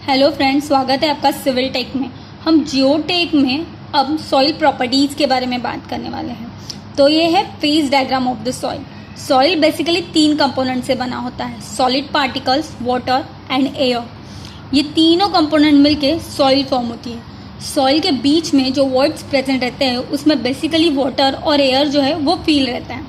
Hello friends, स्वागत है आपका सिविल टेक में। हम जियोटेक में अब सॉइल प्रॉपर्टीज़ के बारे में बात करने वाले हैं। तो ये है phase diagram of the soil. Soil basically 3 component से बना होता है, solid particles, water and air. ये तीनों कंपोनेंट मिलके सॉइल फॉर्म होती है। सॉइल के बीच में जो वर्ड्स प्रेजेंट रहते हैं उसमें बेसिकली वाटर और एयर जो है वो फील रहता है।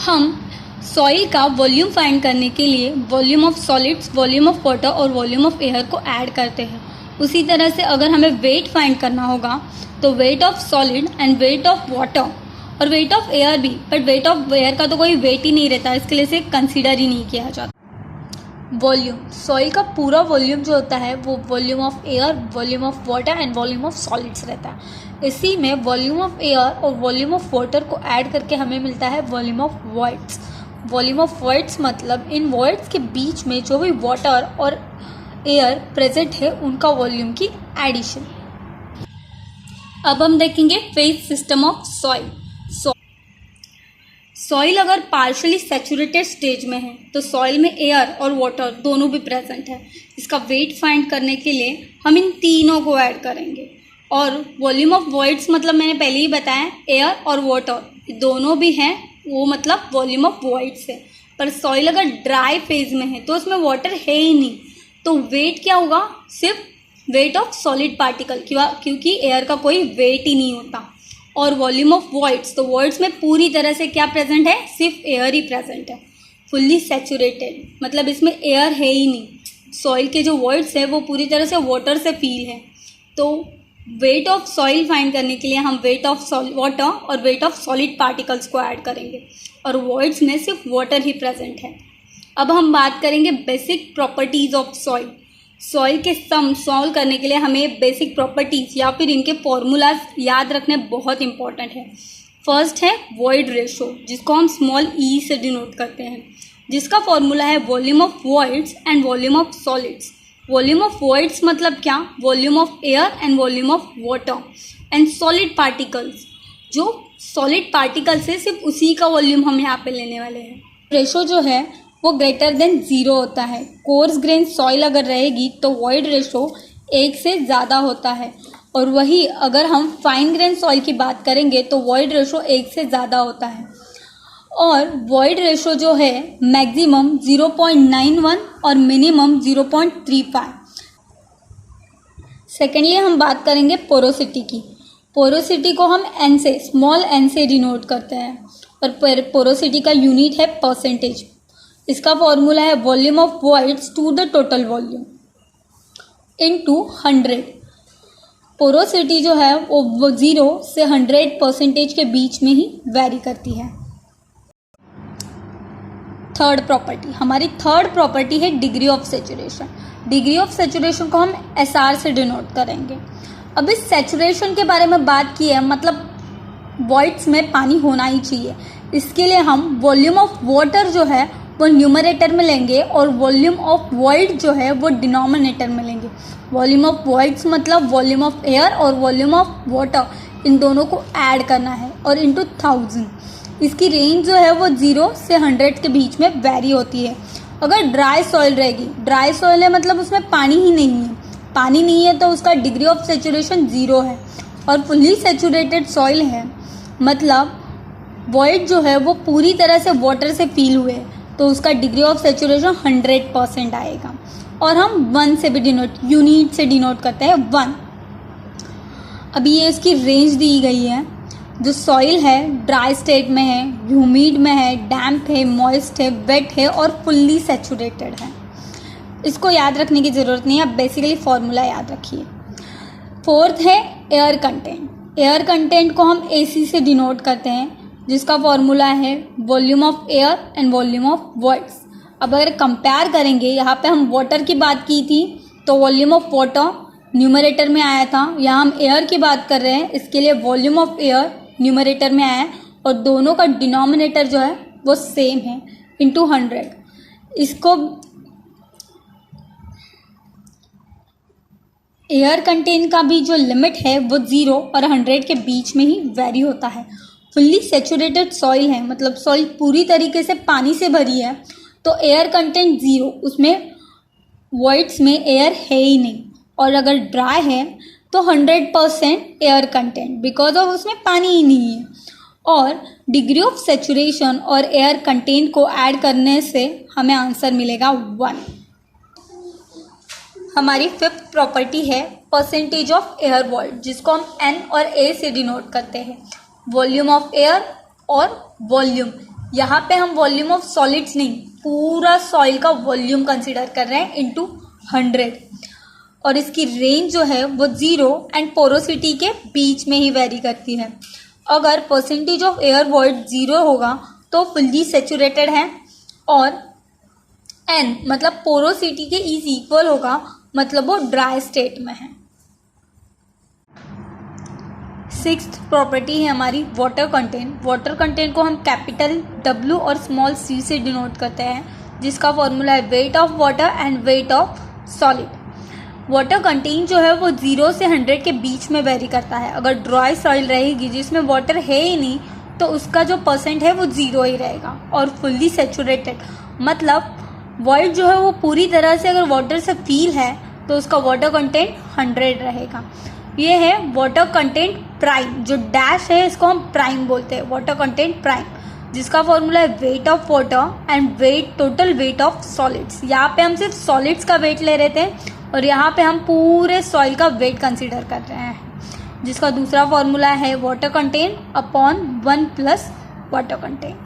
हम सॉइल का वॉल्यूम फाइंड करने के लिए volume of solids, volume of water और वॉल्यूम ऑफ एयर को ऐड करते हैं। उसी तरह से अगर हमें वेट फाइंड करना होगा तो weight of solid and weight of water और वेट ऑफ एयर भी, बट वेट ऑफ एयर का तो कोई वेट ही नहीं रहता, इसके लिए इसे कंसीडर ही नहीं किया जाता। वॉल्यूम, सॉइल का पूरा वॉल्यूम जो होता है वो volume of air, volume of water and volume of solids रहता है। इसी में वॉल्यूम ऑफ एयर और वॉल्यूम ऑफ वाटर को ऐड करके हमें मिलता है volume of voids. Volume of voids मतलब इन वॉइड्स के बीच में जो भी वाटर और एयर प्रेजेंट है उनका वॉल्यूम की एडिशन। अब हम देखेंगे phase system of soil. Soil अगर पार्शियली सैचुरेटेड स्टेज में है तो सॉइल में एयर और वाटर दोनों भी प्रेजेंट है। इसका वेट फाइंड करने के लिए हम इन तीनों को ऐड करेंगे। और वॉल्यूम ऑफ वॉइड्स मतलब मैंने पहले ही बताया, एयर और वाटर दोनों भी हैं, वो मतलब वॉल्यूम ऑफ वॉइड्स है। पर सॉइल अगर ड्राई फेज में है तो उसमें वाटर है ही नहीं, तो वेट क्या होगा, सिर्फ वेट ऑफ सॉलिड पार्टिकल, क्योंकि एयर का कोई वेट ही नहीं होता। और वॉल्यूम ऑफ वॉइड्स, तो वॉइड्स में पूरी तरह से क्या प्रेजेंट है, सिर्फ एयर ही प्रेजेंट है। फुल्ली सैचुरेटेड मतलब इसमें एयर है ही नहीं। सॉइल के जो वॉइड्स है वो पूरी तरह से वाटर से फील है। तो वेट ऑफ सॉइल फाइंड करने के लिए हम वेट ऑफ वाटर और वेट ऑफ सॉलिड पार्टिकल्स को ऐड करेंगे और वॉइड्स में सिर्फ वाटर ही प्रेजेंट है। अब हम बात करेंगे basic properties of soil. Soil के सम सॉल्व करने के लिए हमें बेसिक प्रॉपर्टीज या फिर इनके फॉर्मूलाज याद रखने बहुत इंपॉर्टेंट है। फर्स्ट है वॉइड रेशो, जिसको हम स्मॉल ई से डिनोट करते हैं, जिसका फॉर्मूला है volume of voids and volume of solids. Volume of voids मतलब क्या, volume of air and volume of water and solid particles. जो सॉलिड पार्टिकल्स है सिर्फ उसी का वॉल्यूम हम यहाँ पे लेने वाले हैं। रेशो जो है वो ग्रेटर देन 0 होता है। कोर्स ग्रेन सॉइल अगर रहेगी तो वॉइड रेशो 1 से ज़्यादा होता है, और वही अगर हम फाइन ग्रेन सॉइल की बात करेंगे तो वॉइड रेशो 1 से ज़्यादा होता है। और वॉइड रेशो जो है मैक्सिमम 0.91 और मिनिमम 0.35। सेकेंडली हम बात करेंगे पोरोसिटी की। पोरोसिटी को हम एन से, स्मॉल एन से डिनोट करते हैं, और पोरोसिटी का यूनिट है परसेंटेज। इसका फॉर्मूला है volume of voids to the total volume into 100। Porosity जो है वो 0 से 100% के बीच में ही वेरी करती है। थर्ड प्रॉपर्टी, हमारी थर्ड प्रॉपर्टी है degree of saturation. Degree of saturation को हम SR से डिनोट करेंगे। अब इस सैचुरेशन के बारे में बात की है, मतलब वॉइड्स में पानी होना ही चाहिए। इसके लिए हम वॉल्यूम ऑफ वाटर जो है वो न्यूमरेटर में लेंगे और वॉल्यूम ऑफ वॉइड जो है वो डिनोमिनेटर में लेंगे। वॉल्यूम ऑफ वॉइड्स मतलब वॉल्यूम ऑफ एयर और वॉल्यूम ऑफ वाटर, इन दोनों को ऐड करना है और इनटू 1000। इसकी रेंज जो है वो 0 से 100 के बीच में वेरी होती है। अगर ड्राई सॉइल रहेगी, ड्राई सॉइल है मतलब उसमें पानी ही नहीं है, पानी नहीं है तो उसका डिग्री ऑफ सैचुरेशन 0 है। और फुल्ली सैचुरेटेड सॉइल है मतलब वॉइड जो है वो पूरी तरह से वाटर से फील हुए है, तो उसका डिग्री ऑफ सैचुरेशन 100% आएगा। और हम 1 से भी डिनोट, यूनिट से डिनोट करते हैं 1। अभी ये इसकी रेंज दी गई है। जो सॉइल है ड्राई स्टेट में है, ह्यूमिड में है, डैम्प है, मॉइस्ट है, वेट है और फुल्ली सैचुरेटेड है। इसको याद रखने की ज़रूरत नहीं है, आप बेसिकली फॉर्मूला याद रखिए। फोर्थ है एयर कंटेंट। एयर कंटेंट को हम AC से डिनोट करते हैं, जिसका फॉर्मूला है volume of air and volume of voids. अब अगर कंपेयर करेंगे, यहाँ पे हम वाटर की बात की थी तो वॉल्यूम ऑफ वाटर न्यूमरेटर में आया था, यहाँ हम एयर की बात कर रहे हैं, इसके लिए वॉल्यूम ऑफ एयर न्यूमरेटर में आया है, और दोनों का डिनोमिनेटर जो है वो सेम है, इनटू 100। इसको एयर कंटेंट का भी जो लिमिट है वो 0 और 100 के बीच में ही वेरी होता है। फुल्ली सैचुरेटेड सॉइल है मतलब सॉइल पूरी तरीके से पानी से भरी है, तो एयर कंटेंट 0, उसमें वॉइड्स में एयर है ही नहीं, और अगर ड्राई है तो 100% एयर कंटेंट, बिकॉज ऑफ उसमें पानी ही नहीं है। और डिग्री ऑफ सेचुरेशन और एयर कंटेंट को ऐड करने से हमें आंसर मिलेगा 1। हमारी फिफ्थ प्रॉपर्टी है परसेंटेज ऑफ एयर वॉइड, जिसको हम N और A से डिनोट करते हैं। वॉल्यूम ऑफ एयर और वॉल्यूम, यहाँ पे हम वॉल्यूम ऑफ सॉलिड्स नहीं, पूरा सॉइल का वॉल्यूम कंसिडर कर रहे हैं इंटू 100। और इसकी रेंज जो है वो 0 एंड पोरोसिटी के बीच में ही वेरी करती है। अगर परसेंटेज ऑफ एयर वॉइड 0 होगा तो फुल्ली सेचुरेटेड है, और N मतलब पोरोसिटी के इज इक्वल होगा, मतलब वो ड्राई स्टेट में है। सिक्स्थ प्रॉपर्टी है हमारी वाटर कंटेंट। वाटर कंटेंट को हम कैपिटल W और स्मॉल c से डिनोट करते हैं, जिसका फॉर्मूला है weight of water and weight of solid. Water content जो है वो 0 से 100 के बीच में वेरी करता है। अगर ड्राई सॉइल रहेगी जिसमें वाटर है ही नहीं, तो उसका जो परसेंट है वो 0 ही रहेगा। और फुल्ली सेचुरेटेड मतलब वॉइड जो है वो पूरी तरह से अगर वाटर से फील है तो उसका वाटर कंटेंट 100 रहेगा। ये है वाटर कंटेंट प्राइम, जो डैश है इसको हम प्राइम बोलते हैं, वाटर कंटेंट प्राइम, जिसका फॉर्मूला है weight of water and wait total weight of solids. यहाँ पे हम सिर्फ सॉलिड्स का वेट ले रहे थे और यहाँ पे हम पूरे सॉइल का वेट कंसीडर कर रहे हैं, जिसका दूसरा फॉर्मूला है water content upon 1 plus water content.